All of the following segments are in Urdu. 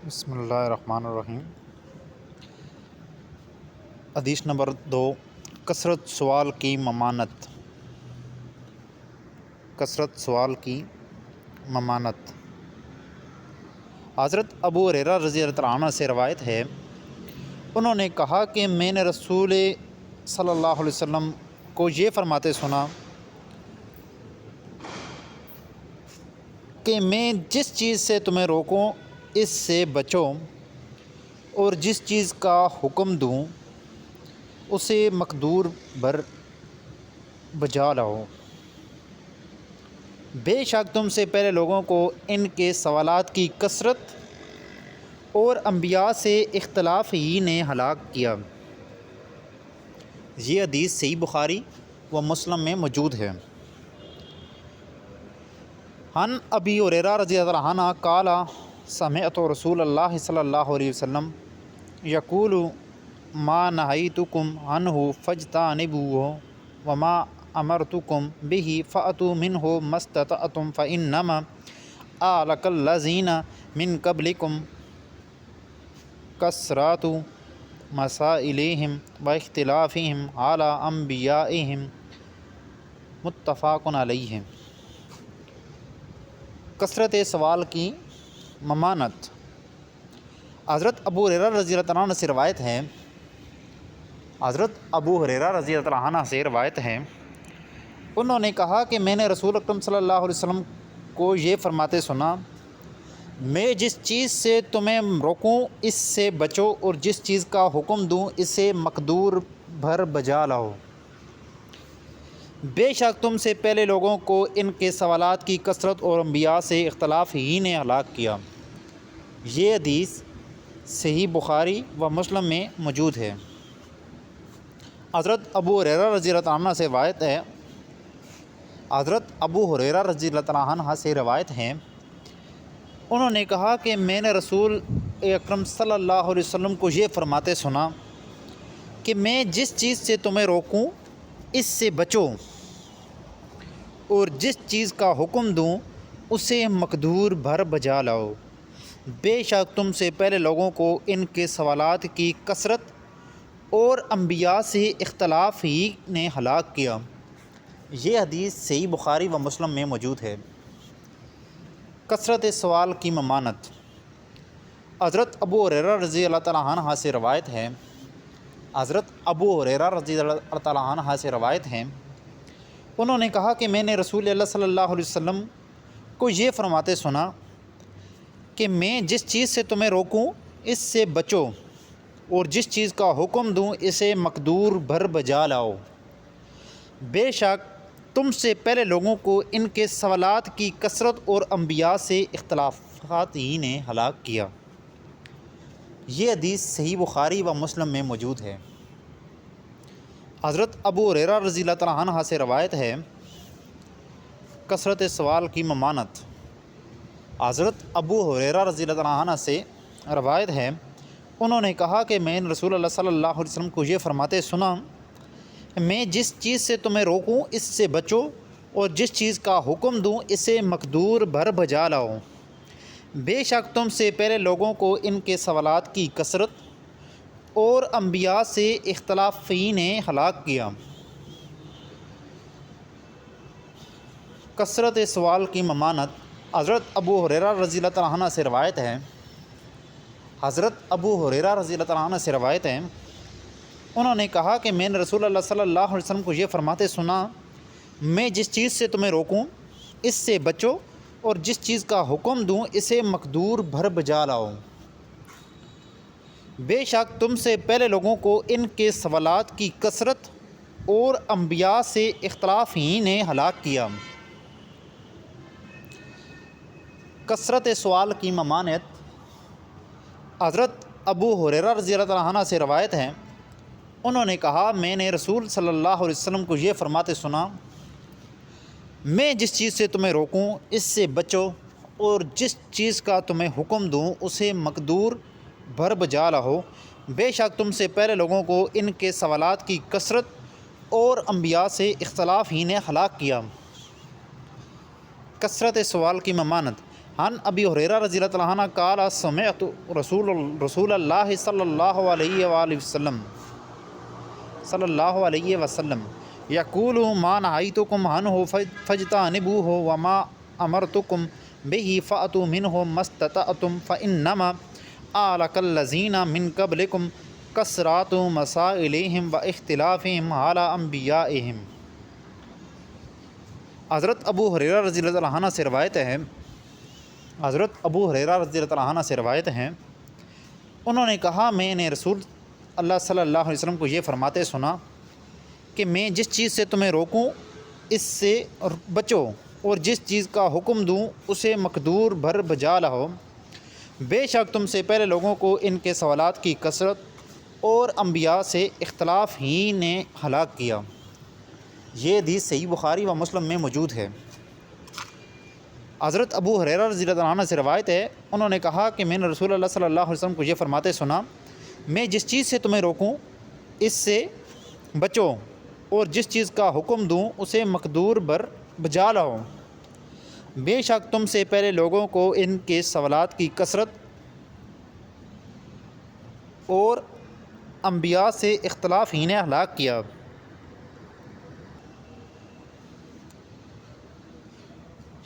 بسم اللہ الرحمن الرحیم۔ حدیث نمبر 2، کثرت سوال کی ممانت۔ کثرت سوال کی ممانت۔ حضرت ابو ہریرہ رضی اللہ عنہ سے روایت ہے، انہوں نے کہا کہ میں نے رسول صلی اللہ علیہ وسلم کو یہ فرماتے سنا کہ میں جس چیز سے تمہیں روکوں اس سے بچو، اور جس چیز کا حکم دوں اسے مقدور بر بجا لاؤ۔ بے شک تم سے پہلے لوگوں کو ان کے سوالات کی کثرت اور انبیاء سے اختلاف ہی نے ہلاک کیا۔ یہ حدیث صحیح بخاری و مسلم میں موجود ہے۔ عن ابی ہریرہ رضی اللہ عنہ قال سمعت رسول اللہ صلی اللہ علیہ وسلم یقول ما نہیتکم عنہ فاجتنبوہ وما امرتکم بہ فأتوا منہ ما استطعتم فإنما أهلك الذین من قبلکم کثرۃ مسائلہم واختلافہم علی انبیائہم متفق علیہ۔ کثرت سوال کی ممانت۔ حضرت ابو ہریرہ رضی اللہ عنہ سے روایت ہے، انہوں نے کہا کہ میں نے رسول اکرم صلی اللہ علیہ وسلم کو یہ فرماتے سنا، میں جس چیز سے تمہیں روکوں اس سے بچو، اور جس چیز کا حکم دوں اسے مقدور بھر بجا لاؤ۔ بے شک تم سے پہلے لوگوں کو ان کے سوالات کی کثرت اور انبیاء سے اختلاف ہی نے ہلاک کیا۔ یہ حدیث صحیح بخاری و مسلم میں موجود ہے۔ حضرت ابو ہریرہ رضی اللہ عنہ سے روایت ہے، انہوں نے کہا کہ میں نے رسول اکرم صلی اللہ علیہ وسلم کو یہ فرماتے سنا کہ میں جس چیز سے تمہیں روکوں اس سے بچو، اور جس چیز کا حکم دوں اسے مقدور بھر بجا لاؤ۔ بے شک تم سے پہلے لوگوں کو ان کے سوالات کی کثرت اور انبیاء سے اختلاف ہی نے ہلاک کیا۔ یہ حدیث صحیح بخاری و مسلم میں موجود ہے۔ کثرت سوال کی ممانت۔ حضرت ابو ہریرہ رضی اللہ تعالیٰ عنہ سے روایت ہے، انہوں نے کہا کہ میں نے رسول اللہ صلی اللہ علیہ وسلم کو یہ فرماتے سنا کہ میں جس چیز سے تمہیں روکوں اس سے بچو، اور جس چیز کا حکم دوں اسے مقدور بھر بجا لاؤ۔ بے شک تم سے پہلے لوگوں کو ان کے سوالات کی کثرت اور انبیاء سے اختلافات ہی نے ہلاک کیا۔ یہ حدیث صحیح بخاری و مسلم میں موجود ہے۔ حضرت ابو ہریرہ رضی اللہ عنہ سے روایت ہے، کثرت سوال کی ممانت۔ حضرت ابو ہریرہ رضی اللہ عنہ سے روایت ہے، انہوں نے کہا کہ میں نے رسول اللہ صلی اللہ علیہ وسلم کو یہ فرماتے سنا، میں جس چیز سے تمہیں روکوں اس سے بچو، اور جس چیز کا حکم دوں اسے مقدور بھر بجا لاؤ۔ بے شک تم سے پہلے لوگوں کو ان کے سوالات کی کثرت اور انبیاء سے اختلاف ہی نے ہلاک کیا۔ کثرت سوال کی ممانت۔ حضرت ابو ہریرہ رضی اللہ عنہ سے روایت ہے، انہوں نے کہا کہ میں نے رسول اللہ صلی اللہ علیہ وسلم کو یہ فرماتے سنا، میں جس چیز سے تمہیں روکوں اس سے بچو، اور جس چیز کا حکم دوں اسے مقدور بھر بجا لاؤ۔ بے شک تم سے پہلے لوگوں کو ان کے سوالات کی کثرت اور انبیاء سے اختلاف ہی نے ہلاک کیا۔ کثرت سوال کی ممانت۔ حضرت ابو ہریرہ رضی اللہ عنہ سے روایت ہے، انہوں نے کہا میں نے رسول صلی اللہ علیہ وسلم کو یہ فرماتے سنا، میں جس چیز سے تمہیں روکوں اس سے بچو، اور جس چیز کا تمہیں حکم دوں اسے مقدور بھر بجا لاؤ۔ بے شک تم سے پہلے لوگوں کو ان کے سوالات کی کثرت اور انبیاء سے اختلاف ہی نے ہلاک کیا۔ کثرت سوال کی ممانت۔ عن ابی ہریرہ رضی اللہ تعالیٰ عنہ قال سمعت رسول اللہ صلی اللہ علیہ وآلہ وسلم یقول ما نہیتکم عنہ فاجتنبوہ وما امرتکم بہ فأتوا منہ ما استطعتم فإنما أهلك الذین من قبلکم کثرات مسائلہم واختلافہم علی انبیائہم۔ حضرت ابو ہریرہ رضی اللہ عنہ سے روایت ہے انہوں نے کہا میں نے رسول اللہ صلی اللہ علیہ وسلم کو یہ فرماتے سنا کہ میں جس چیز سے تمہیں روکوں اس سے بچو، اور جس چیز کا حکم دوں اسے مقدور بھر بجا لاؤ۔ بے شک تم سے پہلے لوگوں کو ان کے سوالات کی کثرت اور انبیاء سے اختلاف ہی نے ہلاک کیا۔ یہ حدیث صحیح بخاری و مسلم میں موجود ہے۔ حضرت ابو ہریرہ رضی اللہ عنہ سے روایت ہے انہوں نے کہا کہ میں نے رسول اللہ صلی اللہ علیہ وسلم کو یہ فرماتے سنا میں جس چیز سے تمہیں روکوں اس سے بچو، اور جس چیز کا حکم دوں اسے مقدور بر بجا لاؤ۔ بے شک تم سے پہلے لوگوں کو ان کے سوالات کی کثرت اور انبیاء سے اختلاف ہی نے ہلاک کیا۔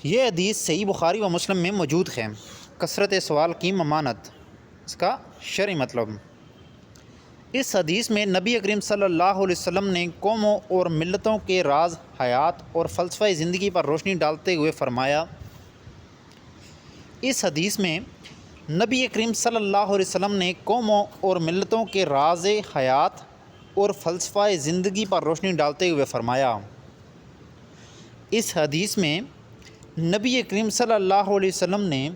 یہ حدیث صحیح بخاری و مسلم میں موجود ہے۔ کثرت سوال کی ممانت، اس کا شرعی مطلب۔ اس حدیث میں نبی کریم صلی اللہ علیہ وسلم نے قوموں اور ملتوں کے راز حیات اور فلسفہ زندگی پر روشنی ڈالتے ہوئے فرمایا اس حدیث میں نبی کریم صلی اللہ علیہ وسلم نے قوموں اور ملتوں کے راز حیات اور فلسفہ زندگی پر روشنی ڈالتے ہوئے فرمایا اس حدیث میں نبی کریم صلی اللہ علیہ وسلم نے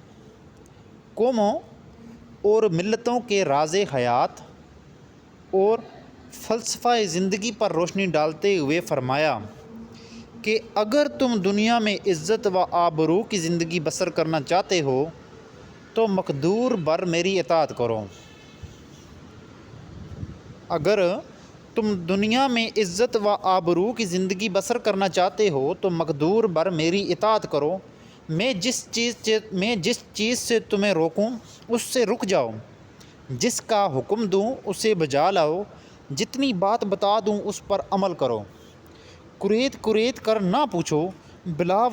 قوموں اور ملتوں کے راز حیات اور فلسفہ زندگی پر روشنی ڈالتے ہوئے فرمایا کہ اگر تم دنیا میں عزت و آبرو کی زندگی بسر کرنا چاہتے ہو تو مقدور بر میری اطاعت کرو۔ اگر تم دنیا میں عزت و آبرو کی زندگی بسر کرنا چاہتے ہو تو مقدور بر میری اطاعت کرو۔ میں جس چیز سے تمہیں روکوں اس سے رک جاؤ، جس کا حکم دوں اسے بجا لاؤ، جتنی بات بتا دوں اس پر عمل کرو۔ کریت کر نہ پوچھو، بلا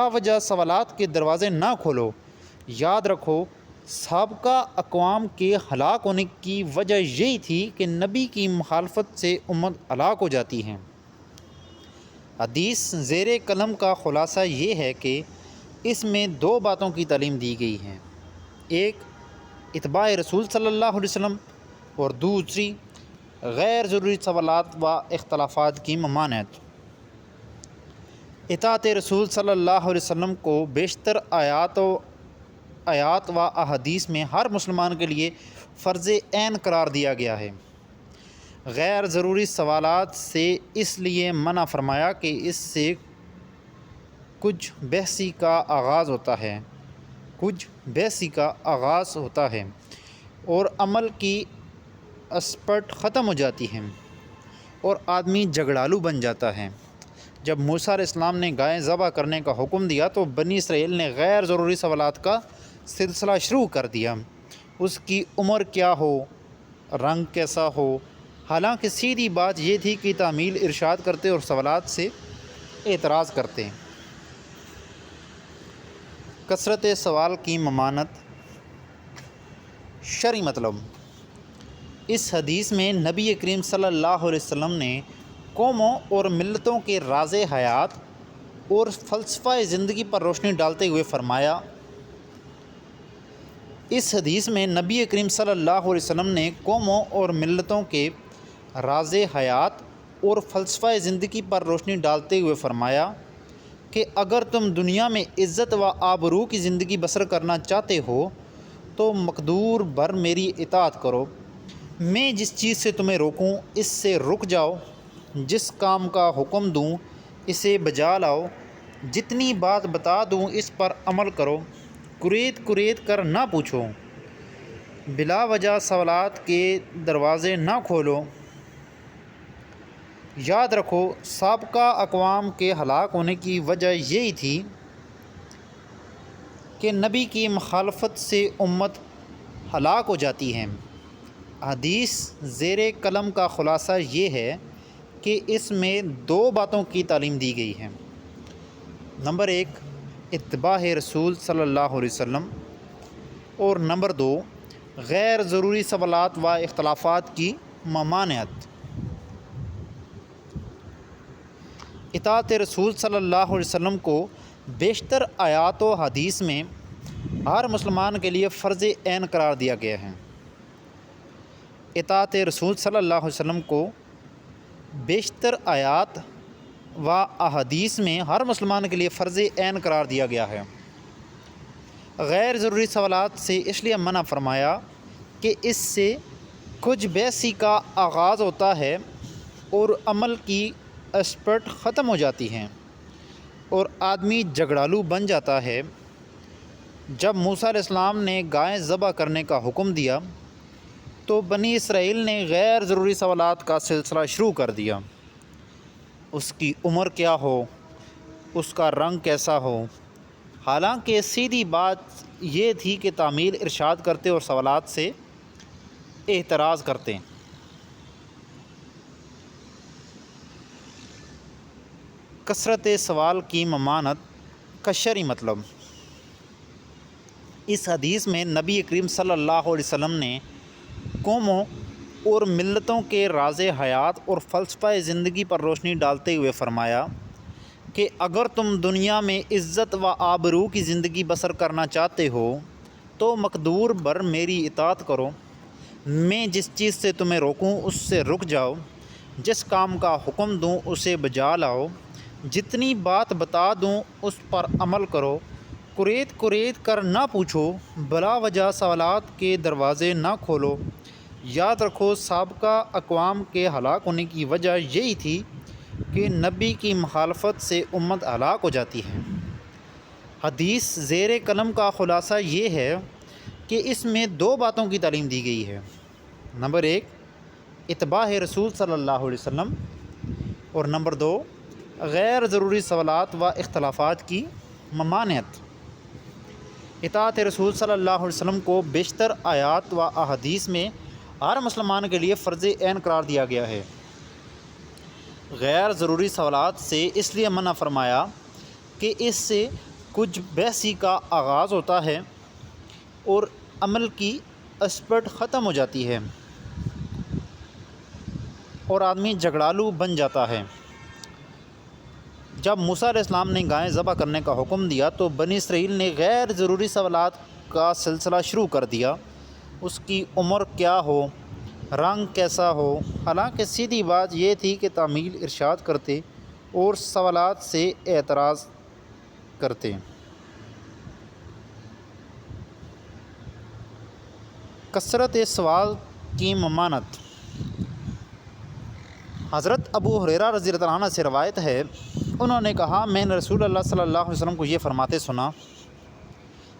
وجہ سوالات کے دروازے نہ کھولو۔ یاد رکھو سابقہ اقوام کے ہلاک ہونے کی وجہ یہی تھی کہ نبی کی مخالفت سے امت ہلاک ہو جاتی ہے۔ حدیث زیر قلم کا خلاصہ یہ ہے کہ اس میں دو باتوں کی تعلیم دی گئی ہے، ایک اتباع رسول صلی اللہ علیہ وسلم اور دوسری غیر ضروری سوالات و اختلافات کی ممانعت۔ اطاعت رسول صلی اللہ علیہ وسلم کو بیشتر آیات و احادیث میں ہر مسلمان کے لیے فرض عین قرار دیا گیا ہے۔ غیر ضروری سوالات سے اس لیے منع فرمایا کہ اس سے کچھ بحثی کا آغاز ہوتا ہے اور عمل کی اسپرٹ ختم ہو جاتی ہے اور آدمی جھگڑالو بن جاتا ہے۔ جب موسیٰ علیہ السلام نے گائے ذبح کرنے کا حکم دیا تو بنی اسرائیل نے غیر ضروری سوالات کا سلسلہ شروع کر دیا، اس کی عمر کیا ہو، رنگ کیسا ہو، حالانکہ سیدھی بات یہ تھی کہ تعمیل ارشاد کرتے اور سوالات سے اعتراض کرتے۔ کثرت سوال کی ممانت، شرعی مطلب۔ اس حدیث میں نبی کریم صلی اللہ علیہ وسلم نے قوموں اور ملتوں کے راز حیات اور فلسفہ زندگی پر روشنی ڈالتے ہوئے فرمایا اس حدیث میں نبی کریم صلی اللہ علیہ وسلم نے قوموں اور ملتوں کے راز حیات اور فلسفہ زندگی پر روشنی ڈالتے ہوئے فرمایا کہ اگر تم دنیا میں عزت و آبرو کی زندگی بسر کرنا چاہتے ہو تو مقدور بر میری اطاعت کرو۔ میں جس چیز سے تمہیں روکوں اس سے رک جاؤ، جس کام کا حکم دوں اسے بجا لاؤ، جتنی بات بتا دوں اس پر عمل کرو۔ کریت کر نہ پوچھو، بلا وجہ سوالات کے دروازے نہ کھولو۔ یاد رکھو سابقہ اقوام کے ہلاک ہونے کی وجہ یہی تھی کہ نبی کی مخالفت سے امت ہلاک ہو جاتی ہے۔ حدیث زیر قلم کا خلاصہ یہ ہے کہ اس میں دو باتوں کی تعلیم دی گئی ہے۔ نمبر 1 اتباع رسول صلی اللہ علیہ وسلم، اور نمبر 2 غیر ضروری سوالات و اختلافات کی ممانعت۔ اطاعت رسول صلی اللہ علیہ وسلم کو بیشتر آیات و حدیث میں ہر مسلمان کے لیے فرض عین قرار دیا گیا ہے۔ اطاعت رسول صلی اللہ علیہ وسلم کو بیشتر آیات و احادیث میں ہر مسلمان کے لیے فرض عین قرار دیا گیا ہے۔ غیر ضروری سوالات سے اس لیے منع فرمایا کہ اس سے کچھ بحثی کا آغاز ہوتا ہے اور عمل کی اسپرٹ ختم ہو جاتی ہے اور آدمی جھگڑالو بن جاتا ہے۔ جب موسیٰ علیہ السلام نے گائے ذبح کرنے کا حکم دیا تو بنی اسرائیل نے غیر ضروری سوالات کا سلسلہ شروع کر دیا۔ اس کی عمر کیا ہو، اس کا رنگ کیسا ہو، حالانکہ سیدھی بات یہ تھی کہ تعمیل ارشاد کرتے اور سوالات سے اعتراض کرتے۔ کثرت سوال کی ممانعت کا شرعی مطلب۔ اس حدیث میں نبی کریم صلی اللہ علیہ وسلم نے قوموں اور ملتوں کے راز حیات اور فلسفہ زندگی پر روشنی ڈالتے ہوئے فرمایا کہ اگر تم دنیا میں عزت و آبرو کی زندگی بسر کرنا چاہتے ہو تو مقدور بر میری اطاعت کرو۔ میں جس چیز سے تمہیں روکوں اس سے رک جاؤ، جس کام کا حکم دوں اسے بجا لاؤ، جتنی بات بتا دوں اس پر عمل کرو، قریت قریت کر نہ پوچھو، بلا وجہ سوالات کے دروازے نہ کھولو۔ یاد رکھو سابقہ اقوام کے ہلاک ہونے کی وجہ یہی تھی کہ نبی کی مخالفت سے امت ہلاک ہو جاتی ہے۔ حدیث زیر قلم کا خلاصہ یہ ہے کہ اس میں دو باتوں کی تعلیم دی گئی ہے۔ نمبر 1 اتباع رسول صلی اللہ علیہ وسلم، اور نمبر 2 غیر ضروری سوالات و اختلافات کی ممانعت۔ اطاعت رسول صلی اللہ علیہ وسلم کو بیشتر آیات و احادیث میں ہر مسلمان کے لیے فرض عین قرار دیا گیا ہے۔ غیر ضروری سوالات سے اس لیے منع فرمایا کہ اس سے کچھ بحثی کا آغاز ہوتا ہے اور عمل کی اسپرٹ ختم ہو جاتی ہے اور آدمی جھگڑالو بن جاتا ہے۔ جب موسیٰ علیہ السلام نے گائے ذبح کرنے کا حکم دیا تو بنی اسرائیل نے غیر ضروری سوالات کا سلسلہ شروع کر دیا۔ اس کی عمر کیا ہو، رنگ کیسا ہو، حالانکہ سیدھی بات یہ تھی کہ تعمیل ارشاد کرتے اور سوالات سے اعتراض کرتے۔ کثرت سوال کی ممانعت۔ حضرت ابو ہریرہ رضی اللہ عنہ سے روایت ہے، انہوں نے کہا میں نے رسول اللہ صلی اللہ علیہ وسلم کو یہ فرماتے سنا،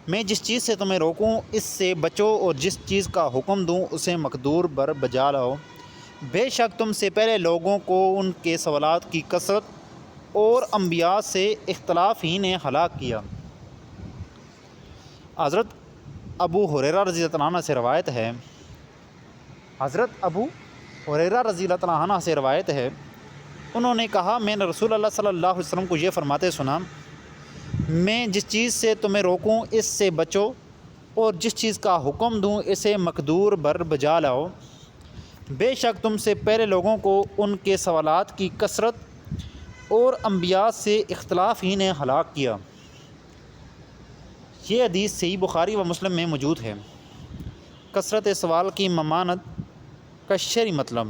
میں جس چیز سے تمہیں روکوں اس سے بچو اور جس چیز کا حکم دوں اسے مقدور بر بجا لاؤ۔ بے شک تم سے پہلے لوگوں کو ان کے سوالات کی کثرت اور انبیاء سے اختلاف ہی نے ہلاک کیا۔ حضرت ابو ہریرہ رضی اللہ عنہ سے روایت ہے، انہوں نے کہا میں نے رسول اللہ صلی اللہ علیہ وسلم کو یہ فرماتے سنا، میں جس چیز سے تمہیں روکوں اس سے بچو اور جس چیز کا حکم دوں اسے مقدور بر بجا لاؤ۔ بے شک تم سے پہلے لوگوں کو ان کے سوالات کی کثرت اور انبیاء سے اختلاف ہی نے ہلاک کیا۔ یہ حدیث صحیح بخاری و مسلم میں موجود ہے۔ کثرت سوال کی ممانعت کا شرعی مطلب۔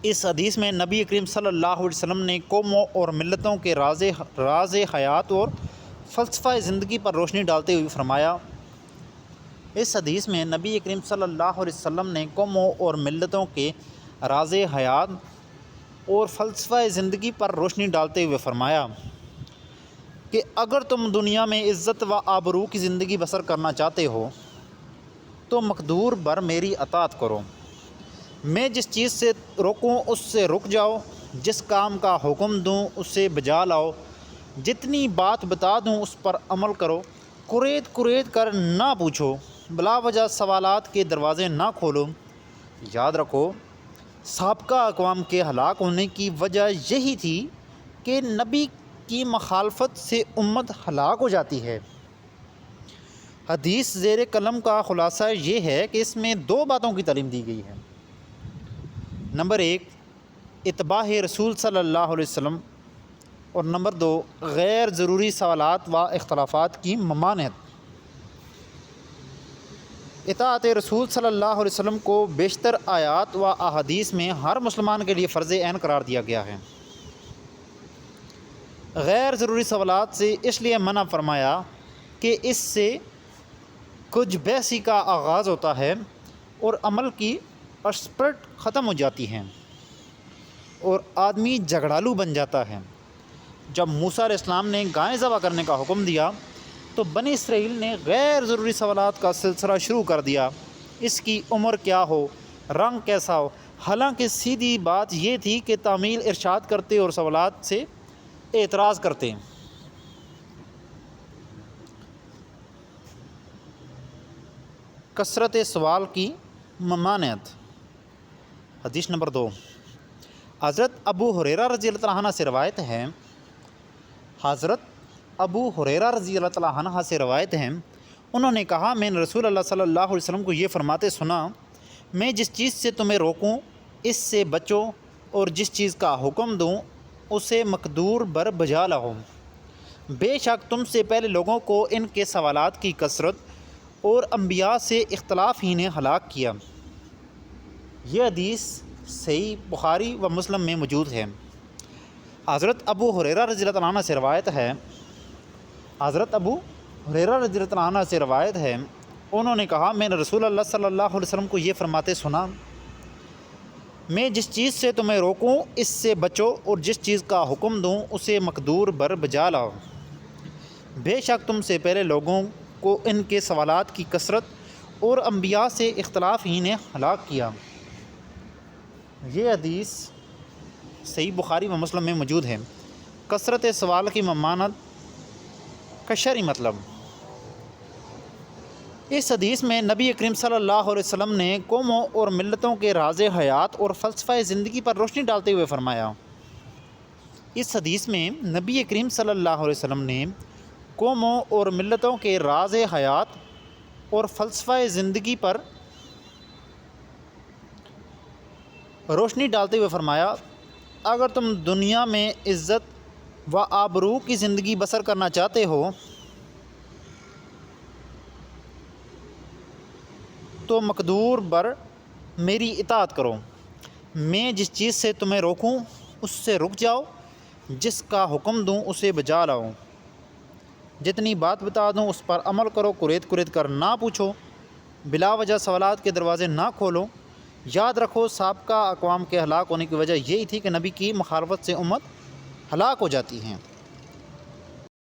اس حدیث میں نبی کریم صلی اللہ علیہ وسلم نے قوموں اور ملتوں کے راز حیات اور فلسفہ زندگی پر روشنی ڈالتے ہوئے فرمایا۔ اس حدیث میں نبی کریم صلی اللہ علیہ وسلم نے قوموں اور ملتوں کے راز حیات اور فلسفہ زندگی پر روشنی ڈالتے ہوئے فرمایا کہ اگر تم دنیا میں عزت و آبرو کی زندگی بسر کرنا چاہتے ہو تو مقدور بر میری اطاعت کرو۔ میں جس چیز سے روکوں اس سے رک جاؤ، جس کام کا حکم دوں اسے بجا لاؤ، جتنی بات بتا دوں اس پر عمل کرو، کرید کر نہ پوچھو، بلا وجہ سوالات کے دروازے نہ کھولو۔ یاد رکھو سابقہ اقوام کے ہلاک ہونے کی وجہ یہی تھی کہ نبی کی مخالفت سے امت ہلاک ہو جاتی ہے۔ حدیث زیر قلم کا خلاصہ یہ ہے کہ اس میں 2 باتوں کی تعلیم دی گئی ہے۔ نمبر 1 اتباع رسول صلی اللہ علیہ وسلم، اور نمبر 2 غیر ضروری سوالات و اختلافات کی ممانعت۔ اطاعت رسول صلی اللہ علیہ وسلم کو بیشتر آیات و احادیث میں ہر مسلمان کے لیے فرض عین قرار دیا گیا ہے۔ غیر ضروری سوالات سے اس لیے منع فرمایا کہ اس سے کچھ بحثی کا آغاز ہوتا ہے اور عمل کی اسپرٹ ختم ہو جاتی ہے اور آدمی جھگڑالو بن جاتا ہے۔ جب موسیٰ علیہ السلام نے گائے ذبح کرنے کا حکم دیا تو بنی اسرائیل نے غیر ضروری سوالات کا سلسلہ شروع کر دیا، اس کی عمر کیا ہو، رنگ کیسا ہو، حالانکہ سیدھی بات یہ تھی کہ تعمیل ارشاد کرتے اور سوالات سے اعتراض کرتے۔ کثرت سوال کی ممانعت۔ حدیث نمبر 2 حضرت ابو ہریرہ رضی اللہ عنہ سے روایت ہے، انہوں نے کہا میں نے رسول اللہ صلی اللہ علیہ وسلم کو یہ فرماتے سنا، میں جس چیز سے تمہیں روکوں اس سے بچو اور جس چیز کا حکم دوں اسے مقدور بر بجا لاؤ۔ بے شک تم سے پہلے لوگوں کو ان کے سوالات کی کثرت اور انبیاء سے اختلاف ہی نے ہلاک کیا۔ یہ حدیث صحیح بخاری و مسلم میں موجود ہے۔ حضرت ابو ہریرہ رضی اللہ عنہ سے روایت ہے، انہوں نے کہا میں نے رسول اللہ صلی اللہ علیہ وسلم کو یہ فرماتے سنا، میں جس چیز سے تمہیں روکوں اس سے بچو اور جس چیز کا حکم دوں اسے مقدور بر بجا لاؤ۔ بے شک تم سے پہلے لوگوں کو ان کے سوالات کی کثرت اور انبیاء سے اختلاف ہی نے ہلاک کیا۔ یہ حدیث صحیح بخاری و مسلم میں موجود ہے۔ کثرت سوال کی ممانعت کا شرعی مطلب۔ اس حدیث میں نبی کریم صلی اللہ علیہ وسلم نے قوموں اور ملتوں کے راز حیات اور فلسفہ زندگی پر روشنی ڈالتے ہوئے فرمایا۔ اس حدیث میں نبی کریم صلی اللہ علیہ وسلم نے قوموں اور ملتوں کے راز حیات اور فلسفہ زندگی پر روشنی ڈالتے ہوئے فرمایا، اگر تم دنیا میں عزت و آبرو کی زندگی بسر کرنا چاہتے ہو تو مقدور بر میری اطاعت کرو۔ میں جس چیز سے تمہیں روکوں اس سے رک جاؤ، جس کا حکم دوں اسے بجا لاؤ، جتنی بات بتا دوں اس پر عمل کرو، کرید کر نہ پوچھو، بلا وجہ سوالات کے دروازے نہ کھولو۔ یاد رکھو سابقہ اقوام کے ہلاک ہونے کی وجہ یہی تھی کہ نبی کی مخالفت سے امت ہلاک ہو جاتی ہیں۔